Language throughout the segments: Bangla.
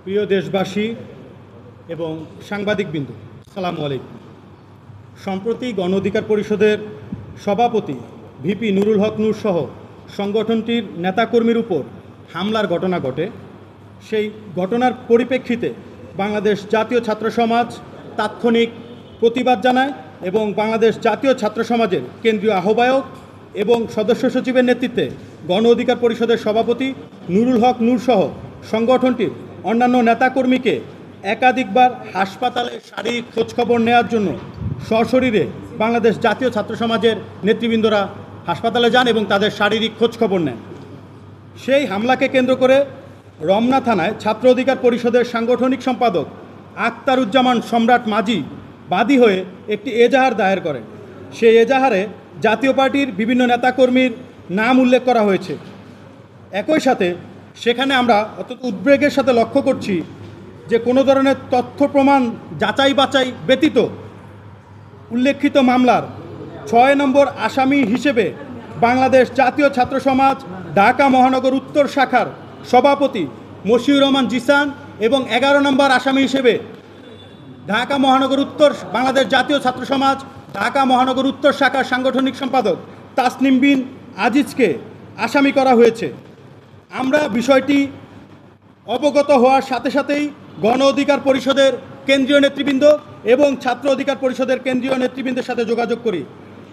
প্রিয় দেশবাসী এবং সাংবাদিকবৃন্দ, আসসালামু আলাইকুম। সম্প্রতি গণ অধিকার পরিষদের সভাপতি ভিপি নুরুল হক নূর সহ সংগঠনটির নেতাকর্মীর উপর হামলার ঘটনা ঘটে। সেই ঘটনার পরিপ্রেক্ষিতে বাংলাদেশ জাতীয় ছাত্র সমাজ তাৎক্ষণিক প্রতিবাদ জানায় এবং বাংলাদেশ জাতীয় ছাত্র সমাজের কেন্দ্রীয় আহ্বায়ক এবং সদস্য সচিবের নেতৃত্বে গণ অধিকার পরিষদের সভাপতি নুরুল হক নূর সহ সংগঠনটির অন্যান্য নেতাকর্মীকে একাধিকবার হাসপাতালে শারীরিক খোঁজখবর নেওয়ার জন্য সশরীরে বাংলাদেশ জাতীয় ছাত্র সমাজের নেতৃবৃন্দরা হাসপাতালে যান এবং তাদের শারীরিক খোঁজখবর নেন। সেই হামলাকে কেন্দ্র করে রমনা থানায় ছাত্র অধিকার পরিষদের সাংগঠনিক সম্পাদক আখতারুজ্জামান সম্রাট মাঝি বাদী হয়ে একটি এজাহার দায়ের করেন। সেই এজাহারে জাতীয় পার্টির বিভিন্ন নেতাকর্মীর নাম উল্লেখ করা হয়েছে। একই সাথে সেখানে আমরা অত্যন্ত উদ্বেগের সাথে লক্ষ্য করছি যে কোনো ধরনের তথ্য প্রমাণ যাচাই বাছাই ব্যতীত উল্লেখিত মামলার ৬ নম্বর আসামি হিসেবে বাংলাদেশ জাতীয় ছাত্র সমাজ ঢাকা মহানগর উত্তর শাখার সভাপতি মশিউর রহমান জিসান এবং ১১ নম্বর আসামি হিসেবে ঢাকা মহানগর উত্তর বাংলাদেশ জাতীয় ছাত্র সমাজ ঢাকা মহানগর উত্তর শাখার সাংগঠনিক সম্পাদক তাসনিম বিন আজিজকে আসামি করা হয়েছে। আমরা বিষয়টি অবগত হওয়ার সাথে সাথেই গণ অধিকার পরিষদের কেন্দ্রীয় নেতৃবৃন্দ এবং ছাত্র অধিকার পরিষদের কেন্দ্রীয় নেতৃবৃন্দের সাথে যোগাযোগ করি।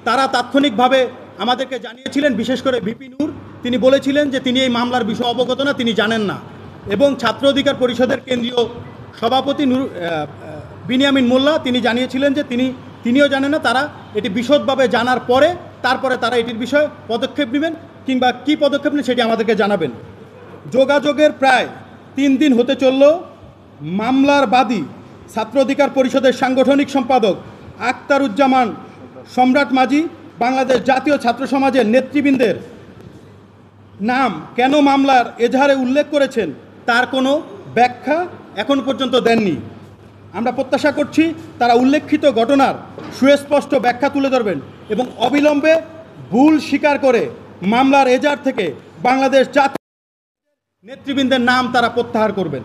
তারা তাৎক্ষণিকভাবে আমাদেরকে জানিয়েছিলেন, বিশেষ করে ভিপি নূর তিনি বলেছিলেন যে তিনি এই মামলার বিষয়ে অবগত না, তিনি জানেন না। এবং ছাত্র অধিকার পরিষদের কেন্দ্রীয় সভাপতি বিনিয়ামিন মোল্লা তিনি জানিয়েছিলেন যে তিনিও জানেন না। তারা এটি বিশদভাবে জানার পরে তারপরে তারা এটির বিষয়ে পদক্ষেপ নেবেন, কিংবা কী পদক্ষেপ নেন সেটি আমাদেরকে জানাবেন। যোগাযোগের প্রায় 3 দিন হতে চলল মামলার বাদী ছাত্র অধিকার পরিষদের সাংগঠনিক সম্পাদক আখতারুজ্জামান সম্রাট মাঝি বাংলাদেশ জাতীয় ছাত্র সমাজের নেতৃবৃন্দের নাম কেন মামলার এজাহারে উল্লেখ করেছেন তার কোনো ব্যাখ্যা এখন পর্যন্ত দেননি। আমরা প্রত্যাশা করছি তারা উল্লেখিত ঘটনার সুস্পষ্ট ব্যাখ্যা তুলে ধরবেন এবং অবিলম্বে ভুল স্বীকার করে মামলার এজাহার থেকে বাংলাদেশ জাতীয় নেতৃবৃন্দের নাম তারা প্রত্যাহার করবেন।